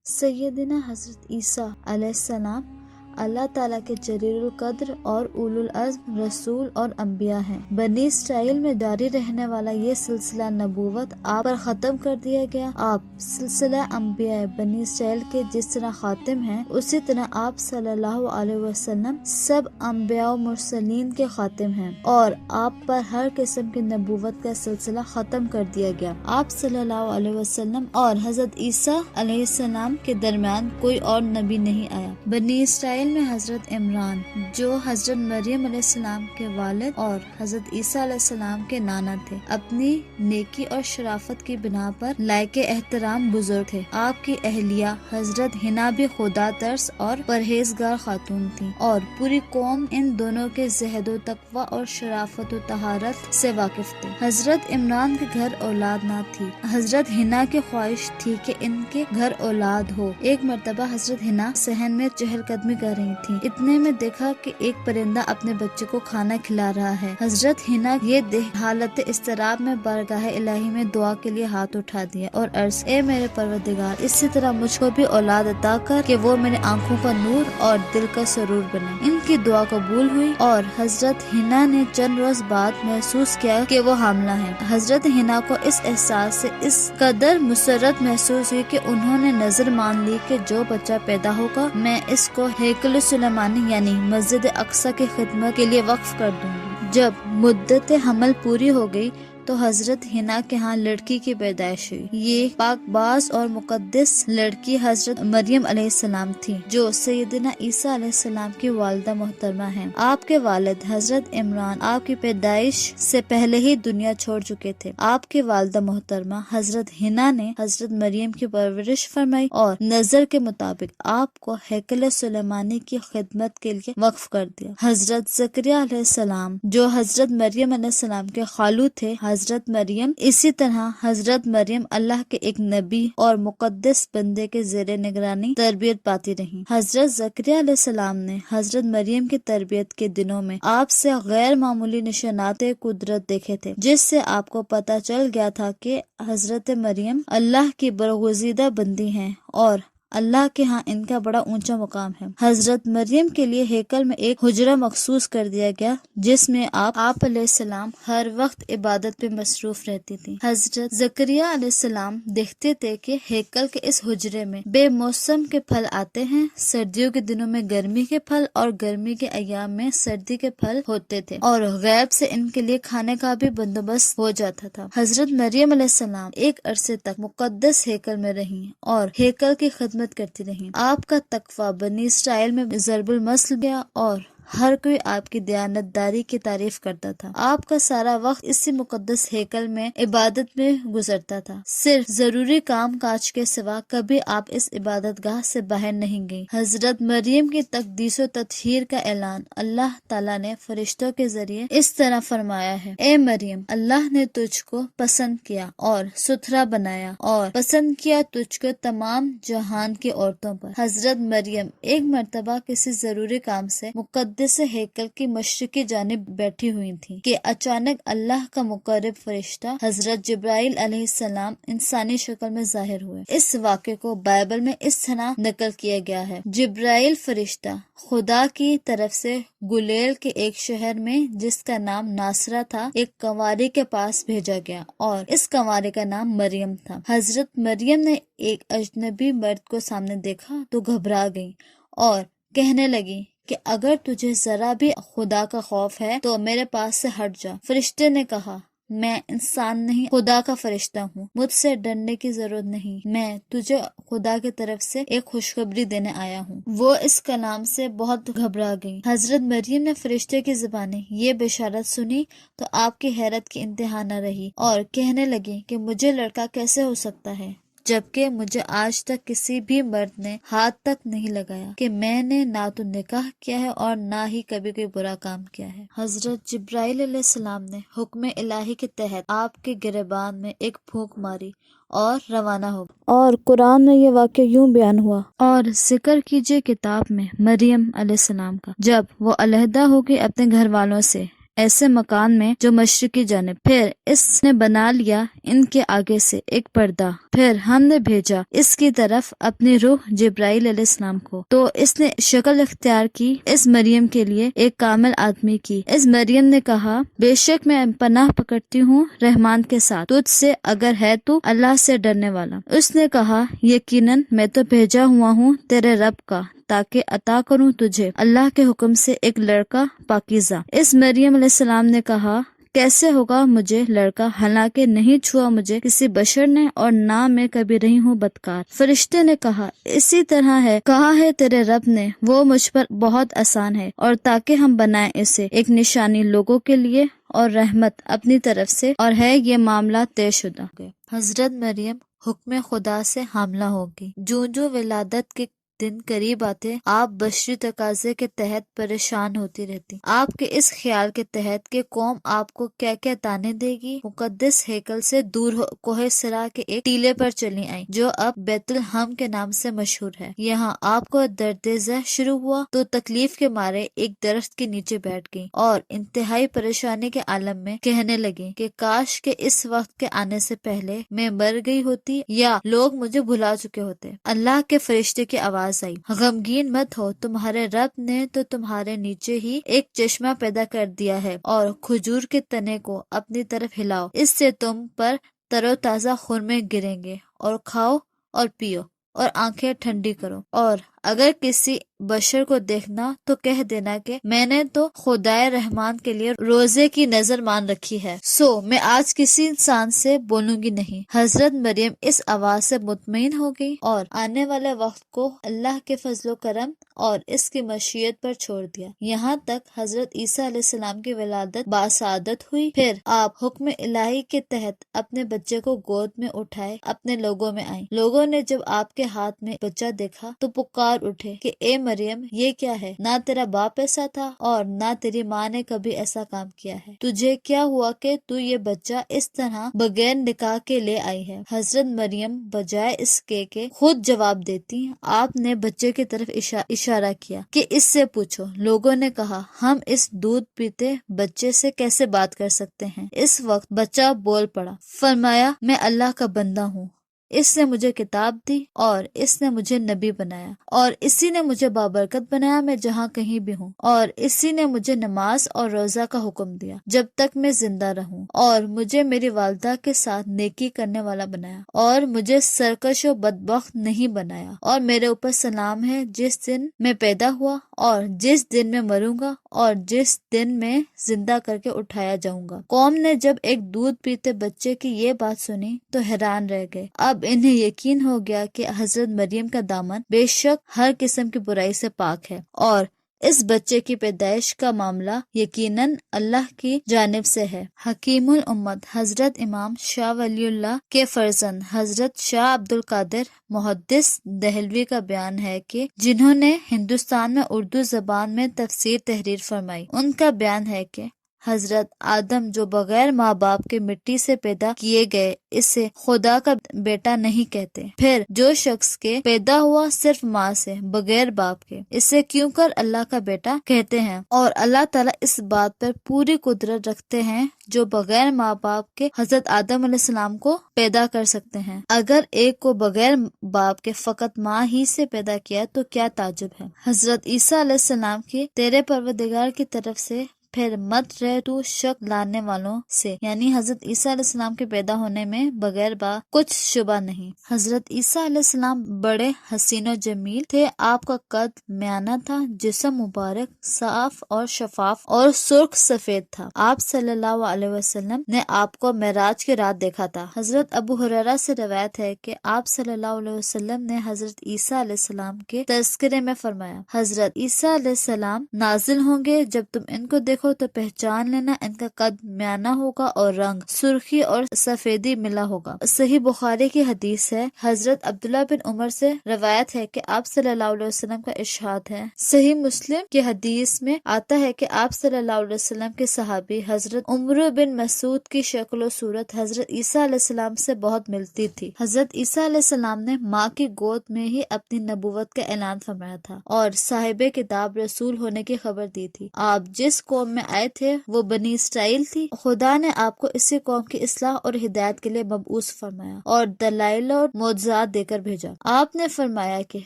سیدنا حضرت عیسیٰ علیہ السلام اللہ تعالیٰ کے جلیل القدر اور اولو العزم رسول اور انبیاء ہیں۔ بنی اسرائیل میں جاری رہنے والا یہ سلسلہ نبوت آپ پر ختم کر دیا گیا۔ آپ سلسلہ انبیاء بنی اسرائیل کے جس طرح خاتم ہیں، اسی طرح آپ صلی اللہ علیہ وسلم سب انبیاء و مرسلین کے خاتم ہیں، اور آپ پر ہر قسم کی نبوت کا سلسلہ ختم کر دیا گیا۔ آپ صلی اللہ علیہ وسلم اور حضرت عیسیٰ علیہ السلام کے درمیان کوئی اور نبی نہیں آیا۔ بنی اسرائیل میں حضرت عمران جو حضرت مریم علیہ السلام کے والد اور حضرت عیسیٰ علیہ السلام کے نانا تھے، اپنی نیکی اور شرافت کی بنا پر لائق احترام بزرگ تھے۔ آپ کی اہلیہ حضرت حنا بھی خدا ترس اور پرہیزگار خاتون تھی، اور پوری قوم ان دونوں کے زہد و تقوی اور شرافت و طہارت سے واقف تھے۔ حضرت عمران کے گھر اولاد نہ تھی۔ حضرت حنا کی خواہش تھی کہ ان کے گھر اولاد ہو۔ ایک مرتبہ حضرت حنا صحن میں چہل قدمی کر رہی تھی، اتنے میں دیکھا کہ ایک پرندہ اپنے بچے کو کھانا کھلا رہا ہے۔ حضرت حنا یہ دیکھ حالت اضطراب میں بارگاہ الہی میں دعا کے لیے ہاتھ اٹھا دیا اور عرض: اے میرے پروردگار، اسی طرح مجھ کو بھی اولاد عطا کر کہ وہ میرے آنکھوں کا نور اور دل کا سرور بنے۔ ان کی دعا قبول ہوئی اور حضرت حنا نے چند روز بعد محسوس کیا کہ وہ حاملہ ہیں۔ حضرت حنا کو اس احساس سے اس قدر مسرت محسوس ہوئی کہ انہوں نے نظر مان لی کہ جو بچہ پیدا ہوگا میں اس کو ہیکل سلیمانی یعنی مسجد اقصی کی خدمت کے لیے وقف کر دوں گی۔ جب مدت حمل پوری ہو گئی تو حضرت حنا کے ہاں لڑکی کی پیدائش ہوئی۔ یہ پاک باز اور مقدس لڑکی حضرت مریم علیہ السلام تھی، جو سیدنا عیسیٰ علیہ السلام کی والدہ محترمہ ہیں۔ آپ کے والد حضرت عمران آپ کی پیدائش سے پہلے ہی دنیا چھوڑ چکے تھے۔ آپ کی والدہ محترمہ حضرت حنا نے حضرت مریم کی پرورش فرمائی اور نظر کے مطابق آپ کو ہیکل سلیمانی کی خدمت کے لیے وقف کر دیا۔ حضرت زکریا علیہ السلام جو حضرت مریم علیہ السلام کے خالو تھے، حضرت مریم اسی طرح حضرت مریم اللہ کے ایک نبی اور مقدس بندے کے زیر نگرانی تربیت پاتی رہیں۔ حضرت زکریا علیہ السلام نے حضرت مریم کی تربیت کے دنوں میں آپ سے غیر معمولی نشانات قدرت دیکھے تھے، جس سے آپ کو پتہ چل گیا تھا کہ حضرت مریم اللہ کی برگزیدہ بندی ہیں اور اللہ کے ہاں ان کا بڑا اونچا مقام ہے۔ حضرت مریم کے لیے ہیکل میں ایک حجرہ مخصوص کر دیا گیا، جس میں آپ علیہ السلام ہر وقت عبادت پہ مصروف رہتی تھی۔ حضرت زکریا علیہ السلام دیکھتے تھے کہ ہیکل کے اس حجرے میں بے موسم کے پھل آتے ہیں، سردیوں کے دنوں میں گرمی کے پھل اور گرمی کے ایام میں سردی کے پھل ہوتے تھے، اور غیب سے ان کے لیے کھانے کا بھی بندوبست ہو جاتا تھا۔ حضرت مریم علیہ السلام ایک عرصے تک مقدس ہیکل میں رہیں اور ہیکل کی خدمت کرتی رہیں۔ آپ کا تقوی بنی اسرائیل میں ضرب المثل گیا اور ہر کوئی آپ کی دیانت داری کی تعریف کرتا تھا۔ آپ کا سارا وقت اسی مقدس ہیکل میں عبادت میں گزرتا تھا۔ صرف ضروری کام کاج کے سوا کبھی آپ اس عبادت گاہ سے باہر نہیں گئی۔ حضرت مریم کی تقدیس و تطہیر کا اعلان اللہ تعالیٰ نے فرشتوں کے ذریعے اس طرح فرمایا ہے: اے مریم، اللہ نے تجھ کو پسند کیا اور ستھرا بنایا اور پسند کیا تجھ کو تمام جہان کی عورتوں پر۔ حضرت مریم ایک مرتبہ کسی ضروری کام سے مقدس ہیکل کی مشرقی جانب بیٹھی ہوئی تھی کہ اچانک اللہ کا مقرب فرشتہ حضرت جبرائیل علیہ السلام انسانی شکل میں ظاہر ہوئے۔ اس واقعے کو بائبل میں اس طرح نقل کیا گیا ہے: جبرائیل فرشتہ خدا کی طرف سے گلیل کے ایک شہر میں جس کا نام ناصرہ تھا ایک کنواری کے پاس بھیجا گیا، اور اس کنواری کا نام مریم تھا۔ حضرت مریم نے ایک اجنبی مرد کو سامنے دیکھا تو گھبرا گئی اور کہنے لگی کہ اگر تجھے ذرا بھی خدا کا خوف ہے تو میرے پاس سے ہٹ جا۔ فرشتے نے کہا: میں انسان نہیں، خدا کا فرشتہ ہوں، مجھ سے ڈرنے کی ضرورت نہیں، میں تجھے خدا کی طرف سے ایک خوشخبری دینے آیا ہوں۔ وہ اس کلام سے بہت گھبرا گئی۔ حضرت مریم نے فرشتے کی زبانیں یہ بشارت سنی تو آپ کی حیرت کی انتہا نہ رہی اور کہنے لگی کہ مجھے لڑکا کیسے ہو سکتا ہے، جبکہ مجھے آج تک کسی بھی مرد نے ہاتھ تک نہیں لگایا، کہ میں نے نہ تو نکاح کیا ہے اور نہ ہی کبھی کوئی برا کام کیا ہے۔ حضرت جبرائیل علیہ السلام نے حکم الہی کے تحت آپ کے گریبان میں ایک پھونک ماری اور روانہ ہو گئے، اور قرآن میں یہ واقعہ یوں بیان ہوا: اور ذکر کیجئے کتاب میں مریم علیہ السلام کا، جب وہ علیحدہ ہو گئی اپنے گھر والوں سے، ایسے مکان میں جو مشرقی جانب، پھر اس نے بنا لیا ان کے آگے سے ایک پردہ، پھر ہم نے بھیجا اس کی طرف اپنی روح جبرائیل علیہ السلام کو، تو اس نے شکل اختیار کی اس مریم کے لیے ایک کامل آدمی کی۔ اس مریم نے کہا، بے شک میں پناہ پکڑتی ہوں رحمان کے ساتھ تجھ سے اگر ہے تو اللہ سے ڈرنے والا۔ اس نے کہا، یقیناً میں تو بھیجا ہوا ہوں تیرے رب کا تاکہ عطا کروں تجھے اللہ کے حکم سے ایک لڑکا پاکیزہ۔ اس مریم علیہ السلام نے کہا، کیسے ہوگا مجھے لڑکا، حالانکہ نہیں چھوا مجھے کسی بشر نے اور نہ میں کبھی رہی ہوں بدکار۔ فرشتے نے کہا، اسی طرح ہے کہا ہے تیرے رب نے، وہ مجھ پر بہت آسان ہے، اور تاکہ ہم بنائیں اسے ایک نشانی لوگوں کے لیے اور رحمت اپنی طرف سے، اور ہے یہ معاملہ طے شدہ۔ حضرت مریم حکم خدا سے حاملہ ہوگی۔ جو ولادت کے دن قریب آتے، آپ بشری تقاضے کے تحت پریشان ہوتی رہتی۔ آپ کے اس خیال کے تحت کہ قوم آپ کو کیا کیا تانے دے گی، مقدس ہیکل سے دور کوہ سرا کے ایک ٹیلے پر چلی آئیں جو اب بیت الحم کے نام سے مشہور ہے۔ یہاں آپ کو درد ذہ شروع ہوا تو تکلیف کے مارے ایک درخت کے نیچے بیٹھ گئی اور انتہائی پریشانی کے عالم میں کہنے لگی کہ کاش کہ اس وقت کے آنے سے پہلے میں مر گئی ہوتی یا لوگ مجھے بھلا چکے ہوتے۔ اللہ کے فرشتے کی آواز آئی، غمگین مت ہو، تمہارے رب نے تو تمہارے نیچے ہی ایک چشمہ پیدا کر دیا ہے، اور کھجور کے تنے کو اپنی طرف ہلاؤ، اس سے تم پر تر و تازہ خرمے گریں گے، اور کھاؤ اور پیو اور آنکھیں ٹھنڈی کرو، اور اگر کسی بشر کو دیکھنا تو کہہ دینا کہ میں نے تو خدائے رحمان کے لیے روزے کی نظر مان رکھی ہے، سو میں آج کسی انسان سے بولوں گی نہیں۔ حضرت مریم اس آواز سے مطمئن ہو گئی اور آنے والے وقت کو اللہ کے فضل و کرم اور اس کی مشیت پر چھوڑ دیا، یہاں تک حضرت عیسیٰ علیہ السلام کی ولادت باسعادت ہوئی۔ پھر آپ حکم الہی کے تحت اپنے بچے کو گود میں اٹھائے اپنے لوگوں میں آئیں۔ لوگوں نے جب آپ کے ہاتھ میں بچہ دیکھا تو پکار اٹھے کہ اے مریم، یہ کیا ہے؟ نہ تیرا باپ ایسا تھا اور نہ تیری ماں نے کبھی ایسا کام کیا ہے، تجھے کیا ہوا کہ تو یہ بچہ اس طرح بغیر نکاح کے لے آئی ہے؟ حضرت مریم بجائے اس کے کہ خود جواب دیتی، آپ نے بچے کی طرف اشارہ کیا کہ اس سے پوچھو۔ لوگوں نے کہا، ہم اس دودھ پیتے بچے سے کیسے بات کر سکتے ہیں؟ اس وقت بچہ بول پڑا، فرمایا، میں اللہ کا بندہ ہوں، اس نے مجھے کتاب دی اور اس نے مجھے نبی بنایا، اور اسی نے مجھے بابرکت بنایا میں جہاں کہیں بھی ہوں، اور اسی نے مجھے نماز اور روزہ کا حکم دیا جب تک میں زندہ رہوں، اور مجھے میری والدہ کے ساتھ نیکی کرنے والا بنایا، اور مجھے سرکش و بدبخت نہیں بنایا، اور میرے اوپر سلام ہے جس دن میں پیدا ہوا اور جس دن میں مروں گا اور جس دن میں زندہ کر کے اٹھایا جاؤں گا۔ قوم نے جب ایک دودھ پیتے بچے کی یہ بات سنی تو حیران رہ گئے۔ اب انہیں یقین ہو گیا کہ حضرت مریم کا دامن بے شک ہر قسم کی برائی سے پاک ہے، اور اس بچے کی پیدائش کا معاملہ یقیناً اللہ کی جانب سے ہے۔ حکیم الامت حضرت امام شاہ ولی اللہ کے فرزند حضرت شاہ عبد القادر محدث دہلوی کا بیان ہے کہ جنہوں نے ہندوستان میں اردو زبان میں تفسیر تحریر فرمائی، ان کا بیان ہے کہ حضرت آدم جو بغیر ماں باپ کے مٹی سے پیدا کیے گئے اسے خدا کا بیٹا نہیں کہتے، پھر جو شخص کے پیدا ہوا صرف ماں سے بغیر باپ کے اسے کیوں کر اللہ کا بیٹا کہتے ہیں، اور اللہ تعالیٰ اس بات پر پوری قدرت رکھتے ہیں جو بغیر ماں باپ کے حضرت آدم علیہ السلام کو پیدا کر سکتے ہیں، اگر ایک کو بغیر باپ کے فقط ماں ہی سے پیدا کیا تو کیا تعجب ہے۔ حضرت عیسیٰ علیہ السلام کی تیرے پروردگار کی طرف سے پھر مت رہ تو شک لانے والوں سے، یعنی حضرت عیسیٰ علیہ السلام کے پیدا ہونے میں بغیر باپ کچھ شبہ نہیں۔ حضرت عیسیٰ علیہ السلام بڑے حسین و جمیل تھے، آپ کا قد میانہ تھا، جسم مبارک صاف اور شفاف اور سرخ سفید تھا۔ آپ صلی اللہ علیہ وسلم نے آپ کو معراج کی رات دیکھا تھا۔ حضرت ابو ہریرہ سے روایت ہے کہ آپ صلی اللہ علیہ وسلم نے حضرت عیسیٰ علیہ السلام کے تذکرے میں فرمایا، حضرت عیسیٰ علیہ السلام نازل ہوں گے، جب تم ان کو دیکھو تو پہچان لینا ان کا قد میانہ ہوگا اور رنگ سرخی اور سفیدی ملا ہوگا۔ صحیح بخاری کی حدیث ہے۔ حضرت عبداللہ بن عمر سے روایت ہے کہ آپ صلی اللہ علیہ وسلم کا ارشاد ہے۔ صحیح مسلم کی حدیث میں آتا ہے کہ آپ صلی اللہ علیہ وسلم کے صحابی حضرت عمر بن مسعود کی شکل و صورت حضرت عیسیٰ علیہ السلام سے بہت ملتی تھی۔ حضرت عیسیٰ علیہ السلام نے ماں کی گود میں ہی اپنی نبوت کا اعلان فرمایا تھا اور صاحب کتاب رسول ہونے کی خبر دی تھی۔ آپ جس قوم قوم میں آئے تھے وہ بنی اسرائیل تھی۔ خدا نے آپ کو اسی قوم کی اصلاح اور ہدایت کے لیے مبعوث فرمایا اور دلائل اور معجزات دے کر بھیجا۔ آپ نے فرمایا کہ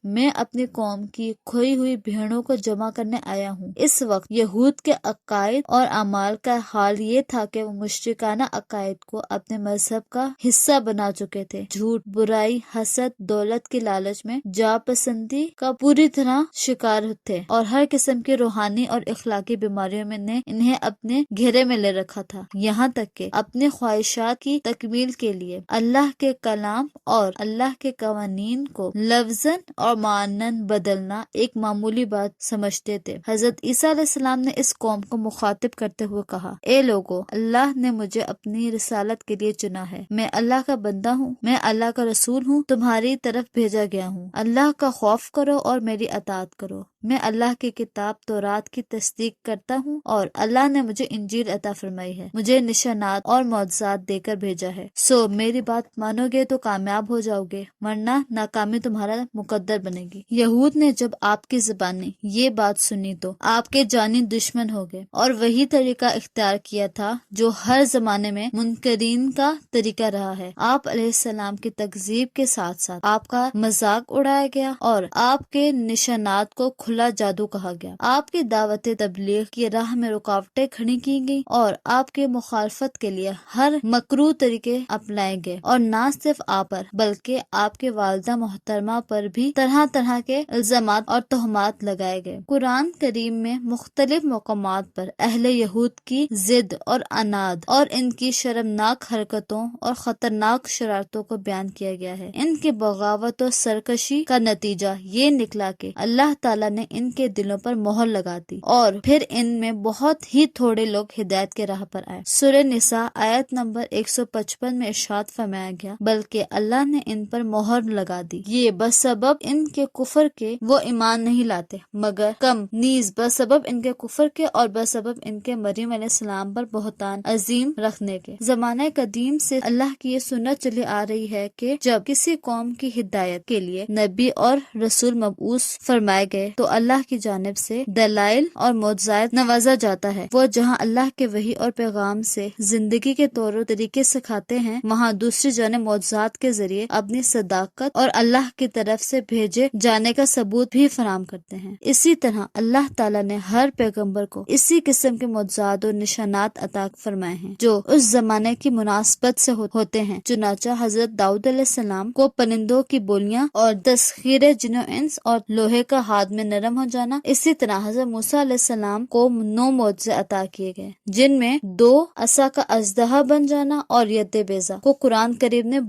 میں اپنی قوم کی کھوئی ہوئی بھیڑوں کو جمع کرنے آیا ہوں۔ اس وقت یہود کے عقائد اور اعمال کا حال یہ تھا کہ وہ مشرکانہ عقائد کو اپنے مذہب کا حصہ بنا چکے تھے۔ جھوٹ، برائی، حسد، دولت کی لالچ میں جا پسندی کا پوری طرح شکار تھے اور ہر قسم کی روحانی اور اخلاقی بیماریوں میں نے انہیں اپنے گھیرے میں لے رکھا تھا، یہاں تک کہ اپنے خواہشات کی تکمیل کے لیے اللہ کے کلام اور اللہ کے قوانین کو لفظاً اور معناً بدلنا ایک معمولی بات سمجھتے تھے۔ حضرت عیسیٰ علیہ السلام نے اس قوم کو مخاطب کرتے ہوئے کہا، اے لوگو، اللہ نے مجھے اپنی رسالت کے لیے چنا ہے، میں اللہ کا بندہ ہوں، میں اللہ کا رسول ہوں، تمہاری طرف بھیجا گیا ہوں۔ اللہ کا خوف کرو اور میری اطاعت کرو۔ میں اللہ کی کتاب تورات کی تصدیق کرتا ہوں اور اللہ نے مجھے انجیل عطا فرمائی ہے، مجھے نشانات اور معجزات دے کر بھیجا ہے۔ سو میری بات مانو گے تو کامیاب ہو جاؤ گے، ورنہ ناکامی تمہارا مقدر بنے گی۔ یہود نے جب آپ کی زبانی یہ بات سنی تو آپ کے جانی دشمن ہو گئے اور وہی طریقہ اختیار کیا تھا جو ہر زمانے میں منکرین کا طریقہ رہا ہے۔ آپ علیہ السلام کی تکذیب کے ساتھ ساتھ آپ کا مذاق اڑایا گیا اور آپ کے نشانات کو کھلا جادو کہا گیا۔ آپ کی دعوت تبلیغ کی راہ میں رکاوٹیں کھڑی کی گئی اور آپ کے مخالفت کے لیے ہر مکروہ طریقے اپنائے گئے، اور نہ صرف آپ پر بلکہ آپ کے والدہ محترمہ پر بھی طرح طرح کے الزامات اور تہمات لگائے گئے۔ قرآن کریم میں مختلف مقامات پر اہل یہود کی ضد اور عناد اور ان کی شرمناک حرکتوں اور خطرناک شرارتوں کو بیان کیا گیا ہے۔ ان کی بغاوت اور سرکشی کا نتیجہ یہ نکلا کہ اللہ تعالیٰ نے ان کے دلوں پر مہر لگا دی اور پھر ان میں بہت ہی تھوڑے لوگ ہدایت کے راہ پر آئے۔ سورہ نساء آیت نمبر 155 میں ارشاد فرمایا گیا، بلکہ اللہ نے ان پر مہر لگا دی، یہ بسبب ان کے کفر کے وہ ایمان نہیں لاتے، مگر کم نیز بسبب ان کے کفر کے اور بسبب ان کے مریم علیہ السلام پر بہتان عظیم رکھنے کے۔ زمانہ قدیم سے اللہ کی یہ سنت چلی آ رہی ہے کہ جب کسی قوم کی ہدایت کے لیے نبی اور رسول مبعوث فرمائے گئے تو اللہ کی جانب سے دلائل اور معجزات نوازا جاتا ہے۔ وہ جہاں اللہ کے وحی اور پیغام سے زندگی کے طور و طریقے سکھاتے ہیں، وہاں دوسری جانب معجزات کے ذریعے اپنی صداقت اور اللہ کی طرف سے بھیجے جانے کا ثبوت بھی فراہم کرتے ہیں۔ اسی طرح اللہ تعالیٰ نے ہر پیغمبر کو اسی قسم کے معجزات اور نشانات عطا فرمائے ہیں جو اس زمانے کی مناسبت سے ہوتے ہیں۔ چنانچہ حضرت داؤد علیہ السلام کو پرندوں کی بولیاں اور تسخیر جن و انس اور لوہے کا ہاتھ میں نرم ہو جانا، اسی طرح حضرت موسیٰ علیہ السلام کو 9 معجزے عطا کیے گئے، جن میں 2 عصا کا اژدہا بن جانا اور ید بیضا کو قرآن کریم نے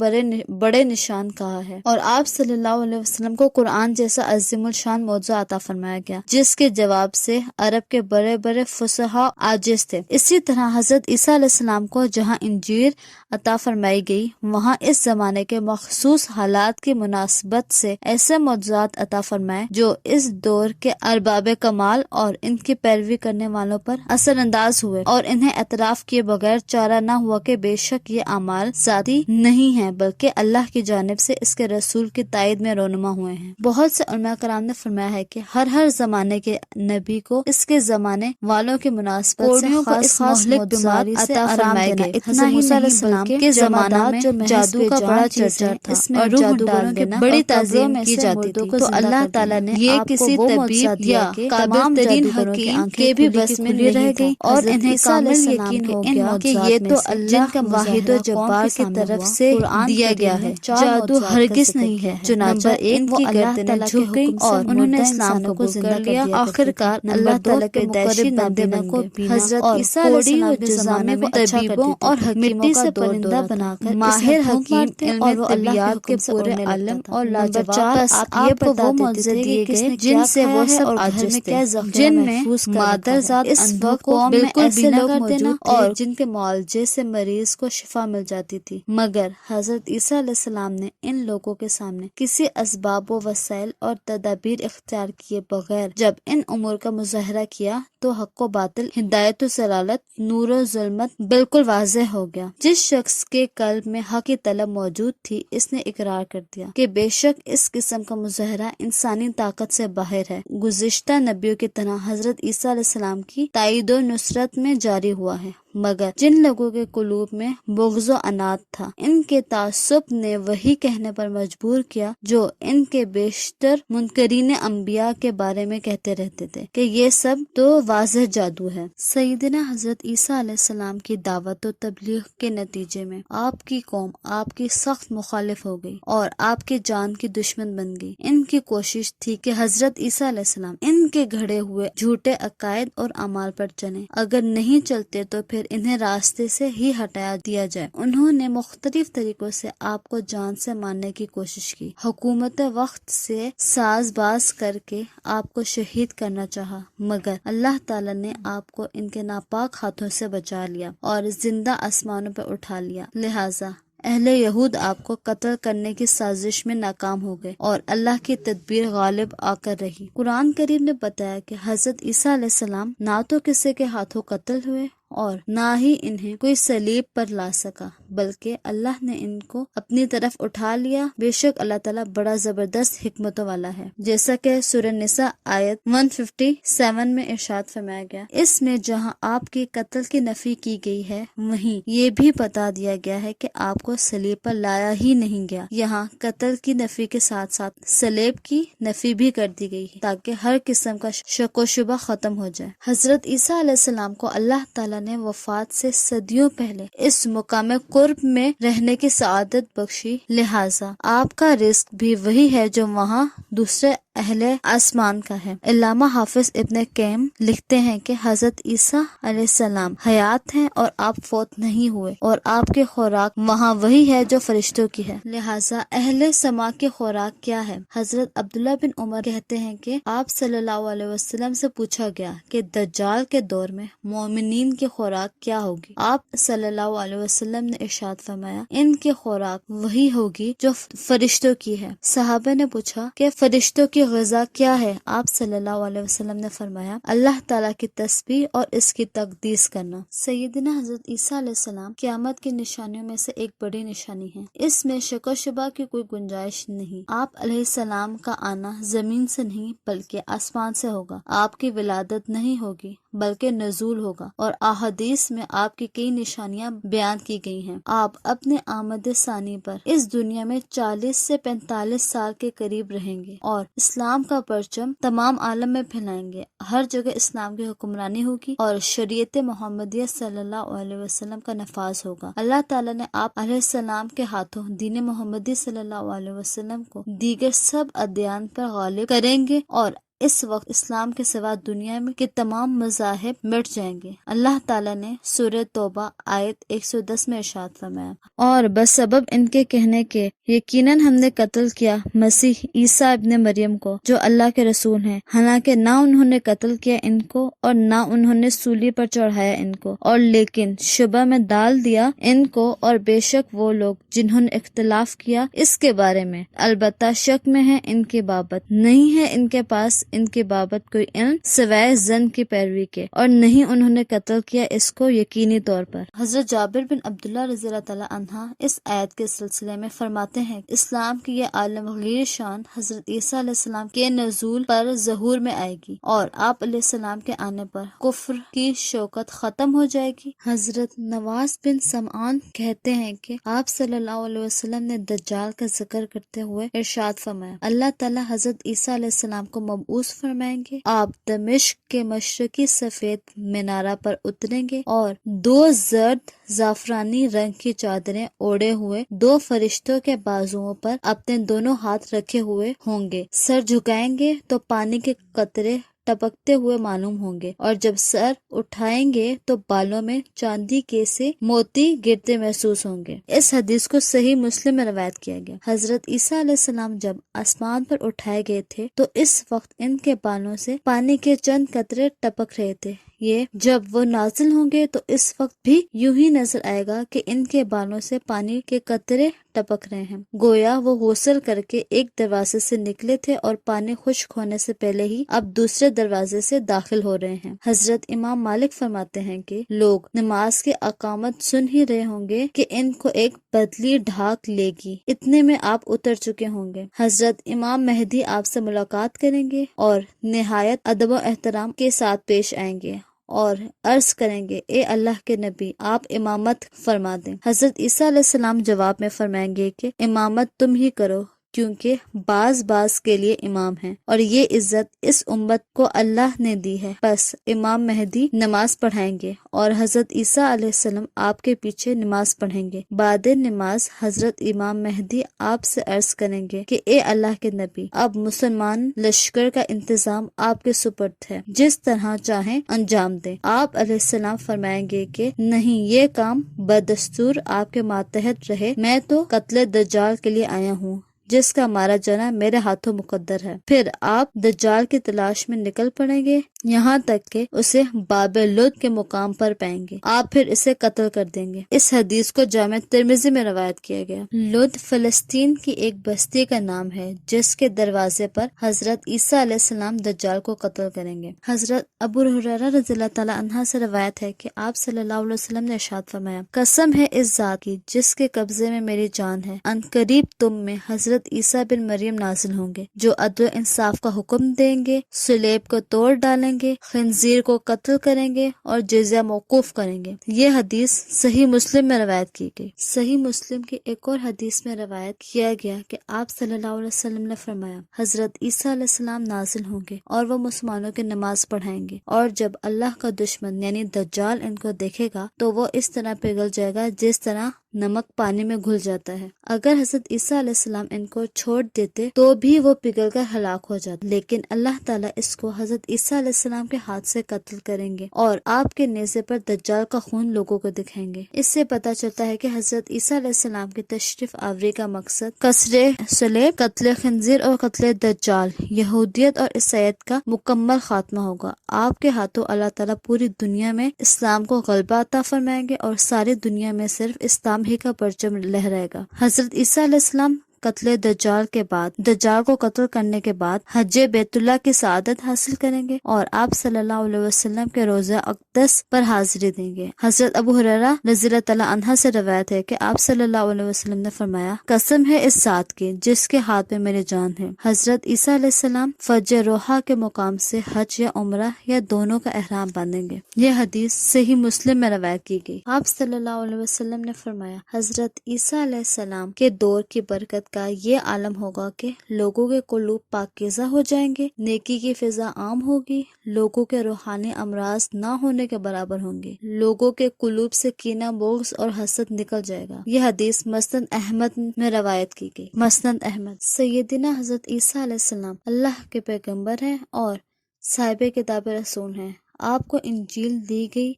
بڑے نشان کہا ہے، اور آپ صلی اللہ علیہ وسلم کو قرآن جیسا عظیم الشان معجزہ عطا فرمایا گیا جس کے جواب سے عرب کے بڑے بڑے فصحاء عاجز تھے۔ اسی طرح حضرت عیسیٰ علیہ السلام کو جہاں انجیل عطا فرمائی گئی، وہاں اس زمانے کے مخصوص حالات کی مناسبت سے ایسے معجزات عطا فرمائے جو اس دور کے ارباب کمال اور ان کی پیروی کرنے والوں پر اثر انداز ہوئے، اور انہیں اعتراف کیے بغیر چارہ نہ ہوا کہ بے شک یہ اعمال ذاتی نہیں ہیں بلکہ اللہ کی جانب سے اس کے رسول کی تائید میں رونما ہوئے ہیں۔ بہت سے علماء کرام نے فرمایا ہے کہ ہر زمانے کے نبی کو اس کے زمانے والوں کی مناسبت سے خاص معجزات عطا فرمائے گئے۔ اتنا ہی نہیں بلکہ زمانہ میں جادو کا بڑا چرچا تھا اور جادو ڈال دینا بڑی تعظیم کی جاتی تھی، تو اللہ تعالیٰ نے یہ کسی طبیب یا قابل ترین حکیم کے بھی بس میں نہیں رہ گئی اور انہیں کامل یقین ہو گیا کہ یہ تو اللہ کا واحد و جبار کی طرف سے دیا گیا ہے، جادو ہرگز نہیں ہے۔ چنانچہ ان کی گردنیں جھک گئی اور انہوں نے اسلام کو زندہ کر لیا۔ آخر کار اللہ تعالیٰ کے پیدائشی نابینا کو حضرت عیسیٰ علیہ السلام کے زمانے میں طبیبوں اور حکیموں کا پرندہ بنا کر ماہر حکیم علم طبیعت کے پورے عالم اور لاجواب آپ کو وہ معجزے دیے گئے جن سے وہ سب عاجز تھے، جن میں مادر ذات اس وقت بالکل ایسے لوگ موجود تھے اور جن کے معالجے سے مریض کو شفا مل جاتی تھی، مگر حضرت عیسیٰ علیہ السلام نے ان لوگوں کے سامنے کسی اسباب و وسائل اور تدابیر اختیار کیے بغیر جب ان امور کا مظاہرہ کیا تو حق و باطل، ہدایت و ضلالت، نور و ظلمت بالکل واضح ہو گیا۔ جس شخص کے قلب میں حق کی طلب موجود تھی، اس نے اقرار کر دیا کہ بے شک اس قسم کا مظاہرہ انسانی طاقت سے باہر ہے۔ گزشتہ نبیوں کی طرح حضرت عیسیٰ علیہ السلام کی تائید و نصرت میں جاری ہوا ہے، مگر جن لوگوں کے قلوب میں بغض و عناد تھا، ان کے تعصب نے وہی کہنے پر مجبور کیا جو ان کے بیشتر منکرین انبیاء کے بارے میں کہتے رہتے تھے کہ یہ سب تو واضح جادو ہے۔ سیدنا حضرت عیسیٰ علیہ السلام کی دعوت و تبلیغ کے نتیجے میں آپ کی قوم آپ کی سخت مخالف ہو گئی اور آپ کے جان کی دشمن بن گئی۔ ان کی کوشش تھی کہ حضرت عیسیٰ علیہ السلام ان کے گھڑے ہوئے جھوٹے عقائد اور اعمال پر چلیں، اگر نہیں چلتے تو پھر انہیں راستے سے ہی ہٹا دیا جائے۔ انہوں نے مختلف طریقوں سے آپ کو جان سے مارنے کی کوشش کی، حکومت وقت سے ساز باز کر کے آپ کو شہید کرنا چاہا، مگر اللہ تعالیٰ نے آپ کو ان کے ناپاک ہاتھوں سے بچا لیا اور زندہ آسمانوں پر اٹھا لیا۔ لہٰذا اہل یہود آپ کو قتل کرنے کی سازش میں ناکام ہو گئے اور اللہ کی تدبیر غالب آ کر رہی۔ قرآن کریم نے بتایا کہ حضرت عیسیٰ علیہ السلام نہ تو کسی کے ہاتھوں قتل ہوئے اور نہ ہی انہیں کوئی صلیب پر لا سکا، بلکہ اللہ نے ان کو اپنی طرف اٹھا لیا۔ بے شک اللہ تعالیٰ بڑا زبردست حکمتوں والا ہے، جیسا کہ سورہ نساء آیت 157 میں ارشاد فرمایا گیا۔ اس میں جہاں آپ کی قتل کی نفی کی گئی ہے، وہیں یہ بھی بتا دیا گیا ہے کہ آپ کو صلیب پر لایا ہی نہیں گیا۔ یہاں قتل کی نفی کے ساتھ ساتھ صلیب کی نفی بھی کر دی گئی ہے تاکہ ہر قسم کا شک و شبہ ختم ہو جائے۔ حضرت عیسیٰ علیہ السلام کو اللہ تعالیٰ نے وفات سے صدیوں پہلے اس مقام قرب میں رہنے کی سعادت بخشی، لہٰذا آپ کا رزق بھی وہی ہے جو وہاں دوسرے اہل آسمان کا ہے۔ علامہ حافظ ابن قیم لکھتے ہیں کہ حضرت عیسیٰ علیہ السلام حیات ہیں اور آپ فوت نہیں ہوئے، اور آپ کی خوراک وہاں وہی ہے جو فرشتوں کی ہے، لہٰذا اہل سما کی خوراک کیا ہے؟ حضرت عبداللہ بن عمر کہتے ہیں کہ آپ صلی اللہ علیہ وسلم سے پوچھا گیا کہ دجال کے دور میں مومنین کی خوراک کیا ہوگی؟ آپ صلی اللہ علیہ وسلم نے ارشاد فرمایا، ان کی خوراک وہی ہوگی جو فرشتوں کی ہے۔ صحابہ نے پوچھا کہ فرشتوں کی غذا کیا ہے؟ آپ صلی اللہ علیہ وسلم نے فرمایا، اللہ تعالیٰ کی تسبیح اور اس کی تقدیس کرنا۔ سیدنا حضرت عیسیٰ علیہ السلام قیامت کی نشانیوں میں سے ایک بڑی نشانی ہے، اس میں شک و شبہ کی کوئی گنجائش نہیں۔ آپ علیہ السلام کا آنا زمین سے نہیں بلکہ آسمان سے ہوگا۔ آپ کی ولادت نہیں ہوگی بلکہ نزول ہوگا، اور احادیث میں آپ کی کئی نشانیاں بیان کی گئی ہیں۔ آپ اپنے آمد ثانی پر اس دنیا میں 40 سے 45 سال کے قریب رہیں گے اور اسلام کا پرچم تمام عالم میں پھیلائیں گے۔ ہر جگہ اسلام کی حکمرانی ہوگی اور شریعت محمدیہ صلی اللہ علیہ وسلم کا نفاذ ہوگا۔ اللہ تعالیٰ نے آپ علیہ السلام کے ہاتھوں دین محمدی صلی اللہ علیہ وسلم کو دیگر سب ادیان پر غالب کریں گے، اور اس وقت اسلام کے سوا دنیا میں کے تمام مذاہب مٹ جائیں گے۔ اللہ تعالیٰ نے سورہ توبہ آیت 110 میں ارشاد فرمایا، اور بسبب ان کے کہنے کے یقیناً ہم نے قتل کیا مسیح عیسیٰ ابن مریم کو جو اللہ کے رسول ہیں، حالانکہ نہ انہوں نے قتل کیا ان کو اور نہ انہوں نے سولی پر چڑھایا ان کو، اور لیکن شبہ میں ڈال دیا ان کو، اور بے شک وہ لوگ جنہوں نے اختلاف کیا اس کے بارے میں البتہ شک میں ہیں ان کی بابت، نہیں ہے ان کے پاس ان کی بابت کوئی علم سوائے ظن کی پیروی کے، اور نہیں انہوں نے قتل کیا اس کو یقینی طور پر۔ حضرت جابر بن عبداللہ رضی اللہ تعالیٰ عنہ اس آیت کے سلسلے میں فرماتے ہیں، اسلام کی یہ عالم غیر شان حضرت عیسیٰ علیہ السلام کے نزول پر ظہور میں آئے گی، اور آپ علیہ السلام کے آنے پر کفر کی شوکت ختم ہو جائے گی۔ حضرت نواس بن سمعان کہتے ہیں کہ آپ صلی اللہ علیہ وسلم نے دجال کا ذکر کرتے ہوئے ارشاد فرمایا، اللہ تعالیٰ حضرت عیسیٰ علیہ السلام کو مبعوث فرمائیں گے، آپ دمشق کے مشرقی سفید مینارہ پر اتریں گے، اور 2 زرد زعفرانی رنگ کی چادریں اوڑے ہوئے 2 فرشتوں کے بازوؤں پر اپنے دونوں ہاتھ رکھے ہوئے ہوں گے، سر جھکائیں گے تو پانی کے قطرے ٹپکتے ہوئے معلوم ہوں گے، اور جب سر اٹھائیں گے تو بالوں میں چاندی کے سے موتی گرتے محسوس ہوں گے۔ اس حدیث کو صحیح مسلم میں روایت کیا گیا۔ حضرت عیسیٰ علیہ السلام جب آسمان پر اٹھائے گئے تھے تو اس وقت ان کے بالوں سے پانی کے چند قطرے ٹپک رہے تھے، یہ جب وہ نازل ہوں گے تو اس وقت بھی یوں ہی نظر آئے گا کہ ان کے بالوں سے پانی کے قطرے ٹپک رہے ہیں، گویا وہ غسل کر کے ایک دروازے سے نکلے تھے اور پانی خشک ہونے سے پہلے ہی اب دوسرے دروازے سے داخل ہو رہے ہیں۔ حضرت امام مالک فرماتے ہیں کہ لوگ نماز کی اقامت سن ہی رہے ہوں گے کہ ان کو ایک بدلی ڈھاک لے گی، اتنے میں آپ اتر چکے ہوں گے۔ حضرت امام مہدی آپ سے ملاقات کریں گے اور نہایت ادب و احترام کے ساتھ پیش آئیں گے اور عرض کریں گے، اے اللہ کے نبی، آپ امامت فرما دیں۔ حضرت عیسیٰ علیہ السلام جواب میں فرمائیں گے کہ امامت تم ہی کرو، کیونکہ بعض کے لیے امام ہیں اور یہ عزت اس امت کو اللہ نے دی ہے۔ پس امام مہدی نماز پڑھائیں گے اور حضرت عیسیٰ علیہ السلام آپ کے پیچھے نماز پڑھیں گے۔ بعد نماز حضرت امام مہدی آپ سے عرض کریں گے کہ اے اللہ کے نبی، اب مسلمان لشکر کا انتظام آپ کے سپرد ہے، جس طرح چاہیں انجام دیں۔ آپ علیہ السلام فرمائیں گے کہ نہیں، یہ کام بدستور آپ کے ماتحت رہے، میں تو قتل دجال کے لیے آیا ہوں، جس کا مارا جانا میرے ہاتھوں مقدر ہے۔ پھر آپ دجال کی تلاش میں نکل پڑیں گے یہاں تک کہ اسے باب لد کے مقام پر پائیں گے، آپ پھر اسے قتل کر دیں گے۔ اس حدیث کو جامع ترمذی میں روایت کیا گیا۔ لد فلسطین کی ایک بستی کا نام ہے جس کے دروازے پر حضرت عیسیٰ علیہ السلام دجال کو قتل کریں گے۔ حضرت ابو ہریرہ رضی اللہ تعالی عنہ سے روایت ہے کہ آپ صلی اللہ علیہ وسلم نے ارشاد فرمایا، قسم ہے اس ذات کی جس کے قبضے میں میری جان ہے، ان قریب تم میں حضرت عیسیٰ بن مریم نازل ہوں گے، جو عدل و انصاف کا حکم دیں گے، صلیب کو توڑ ڈالیں گے، خنزیر کو قتل کریں گے اور جزیہ موقوف کریں گے۔ یہ حدیث صحیح مسلم میں روایت کی گئی۔ صحیح مسلم کی ایک اور حدیث میں روایت کیا گیا کہ آپ صلی اللہ علیہ وسلم نے فرمایا، حضرت عیسیٰ علیہ السلام نازل ہوں گے اور وہ مسلمانوں کی نماز پڑھائیں گے، اور جب اللہ کا دشمن یعنی دجال ان کو دیکھے گا تو وہ اس طرح پگھل جائے گا جس طرح نمک پانی میں گھل جاتا ہے۔ اگر حضرت عیسیٰ علیہ السلام ان کو چھوڑ دیتے تو بھی وہ پگھل کر ہلاک ہو جاتے، لیکن اللہ تعالیٰ اس کو حضرت عیسیٰ علیہ السلام کے ہاتھ سے قتل کریں گے اور آپ کے نیزے پر دجال کا خون لوگوں کو دکھائیں گے۔ اس سے پتہ چلتا ہے کہ حضرت عیسیٰ علیہ السلام کی تشریف آوری کا مقصد کسر صلیب، قتل خنزیر اور قتل دجال، یہودیت اور عیسائیت کا مکمل خاتمہ ہوگا۔ آپ کے ہاتھوں اللہ تعالیٰ پوری دنیا میں اسلام کو غلبہ عطا فرمائیں گے اور ساری دنیا میں صرف اسلام ہی کا پرچم لہرائے گا۔ حضرت عیسیٰ علیہ السلام قتل دجال کے بعد، دجال کو قتل کرنے کے بعد حج بیت اللہ کی سعادت حاصل کریں گے اور آپ صلی اللہ علیہ وسلم کے روضہ اقدس پر حاضری دیں گے۔ حضرت ابو ہریرہ رضی اللہ تعالی عنہ سے روایت ہے کہ آپ صلی اللہ علیہ وسلم نے فرمایا، قسم ہے اس ذات کی جس کے ہاتھ میں میری جان ہے، حضرت عیسیٰ علیہ السلام فجر روحہ کے مقام سے حج یا عمرہ یا دونوں کا احرام باندھیں گے۔ یہ حدیث صحیح مسلم میں روایت کی گئی۔ آپ صلی اللہ علیہ وسلم نے فرمایا، حضرت عیسیٰ علیہ السلام کے دور کی برکت کا یہ عالم ہوگا کہ لوگوں کے قلوب پاکیزہ ہو جائیں گے، نیکی کی فضا عام ہوگی، لوگوں کے روحانی امراض نہ ہونے کے برابر ہوں گے، لوگوں کے قلوب سے کینہ، بغض اور حسد نکل جائے گا۔ یہ حدیث مسند احمد میں روایت کی گئی۔ مسند احمد، سیدنا حضرت عیسیٰ علیہ السلام اللہ کے پیغمبر ہیں اور صاحب کتاب رسول ہیں۔ آپ کو انجیل دی گئی،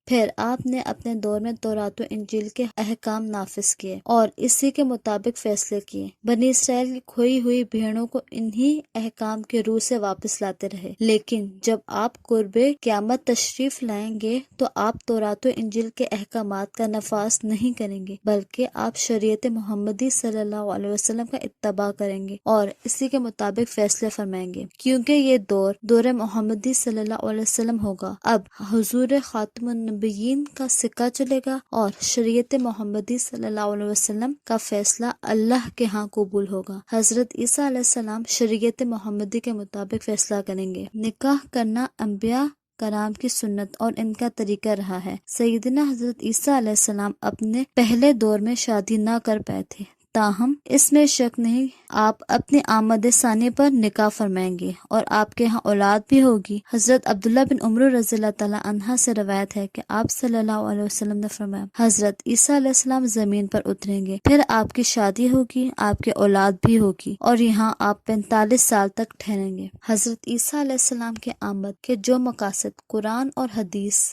پھر آپ نے اپنے دور میں تورات و انجیل کے احکام نافذ کیے اور اسی کے مطابق فیصلے کیے۔ بنی اسرائیل کی کھوئی ہوئی بھیڑوں کو انہی احکام کے روح سے واپس لاتے رہے، لیکن جب آپ قرب قیامت تشریف لائیں گے تو آپ تورات و انجیل کے احکامات کا نفاذ نہیں کریں گے، بلکہ آپ شریعت محمدی صلی اللہ علیہ وسلم کا اتباع کریں گے اور اسی کے مطابق فیصلے فرمائیں گے، کیونکہ یہ دور محمدی صلی اللہ علیہ وسلم ہوگا۔ اب حضور خاتم النبیین کا سکہ چلے گا اور شریعت محمدی صلی اللہ علیہ وسلم کا فیصلہ اللہ کے ہاں قبول ہوگا۔ حضرت عیسیٰ علیہ السلام شریعت محمدی کے مطابق فیصلہ کریں گے۔ نکاح کرنا انبیاء کرام کی سنت اور ان کا طریقہ رہا ہے۔ سیدنا حضرت عیسیٰ علیہ السلام اپنے پہلے دور میں شادی نہ کر پائے تھے، تاہم اس میں شک نہیں آپ اپنی آمد ثانی پر نکاح فرمائیں گے اور آپ کے ہاں اولاد بھی ہوگی۔ حضرت عبداللہ بن عمر رضی اللہ تعالی عنہ سے روایت ہے کہ آپ صلی اللہ علیہ وسلم نے فرمایا، حضرت عیسیٰ علیہ السلام زمین پر اتریں گے، پھر آپ کی شادی ہوگی، آپ کے اولاد بھی ہوگی اور یہاں آپ 45 سال تک ٹھہریں گے۔ حضرت عیسیٰ علیہ السلام کے آمد کے جو مقاصد قرآن اور حدیث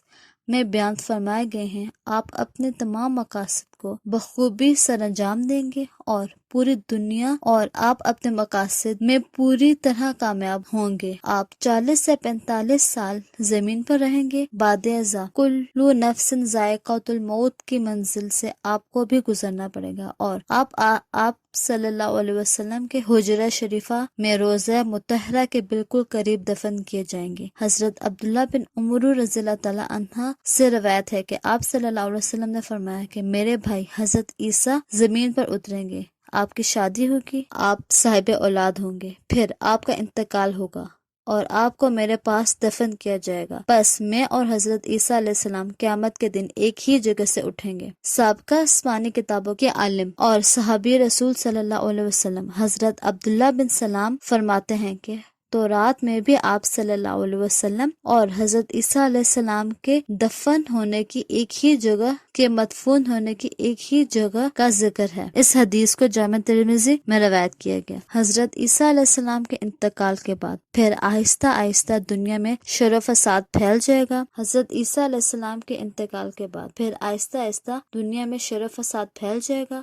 میں بیان فرمائے گئے ہیں، آپ اپنے تمام مقاصد کو کو بخوبی سر انجام دیں گے اور پوری دنیا اور آپ اپنے مقاصد میں پوری طرح کامیاب ہوں گے۔ آپ 40 سے 45 سال زمین پر رہیں گے۔ بعد ازاں کلو نفس ذائقۃ الموت کی منزل سے آپ کو بھی گزرنا پڑے گا اور آپ صلی اللہ علیہ وسلم کے حجرہ شریفہ میں روضہ مطہرہ کے بالکل قریب دفن کیے جائیں گے۔ حضرت عبداللہ بن عمر رضی اللہ تعالی عنہ سے روایت ہے کہ آپ صلی اللہ علیہ وسلم نے فرمایا کہ میرے بھائی حضرت عیسیٰ زمین پر اتریں گے، آپ کی شادی ہوگی، آپ صاحب اولاد ہوں گے، پھر آپ کا انتقال ہوگا اور آپ کو میرے پاس دفن کیا جائے گا۔ بس میں اور حضرت عیسیٰ علیہ السلام قیامت کے دن ایک ہی جگہ سے اٹھیں گے۔ سابقہ آسمانی کتابوں کے عالم اور صحابی رسول صلی اللہ علیہ وسلم حضرت عبداللہ بن سلام فرماتے ہیں کہ تو رات میں بھی آپ صلی اللہ علیہ وسلم اور حضرت عیسیٰ علیہ السلام کے دفن ہونے کی ایک ہی جگہ کے مدفون ہونے کی ایک ہی جگہ کا ذکر ہے۔ اس حدیث کو جامع ترمذی میں روایت کیا گیا۔ حضرت عیسیٰ علیہ السلام کے انتقال کے بعد پھر آہستہ آہستہ دنیا میں شر و فساد پھیل جائے گا۔ حضرت عیسیٰ علیہ السلام کے انتقال کے بعد پھر آہستہ آہستہ دنیا میں شر و فساد پھیل جائے گا،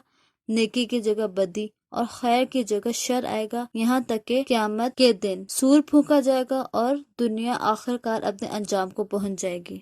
نیکی کی جگہ بدی اور خیر کی جگہ شر آئے گا، یہاں تک کہ قیامت کے دن سور پھونکا جائے گا اور دنیا آخر کار اپنے انجام کو پہنچ جائے گی۔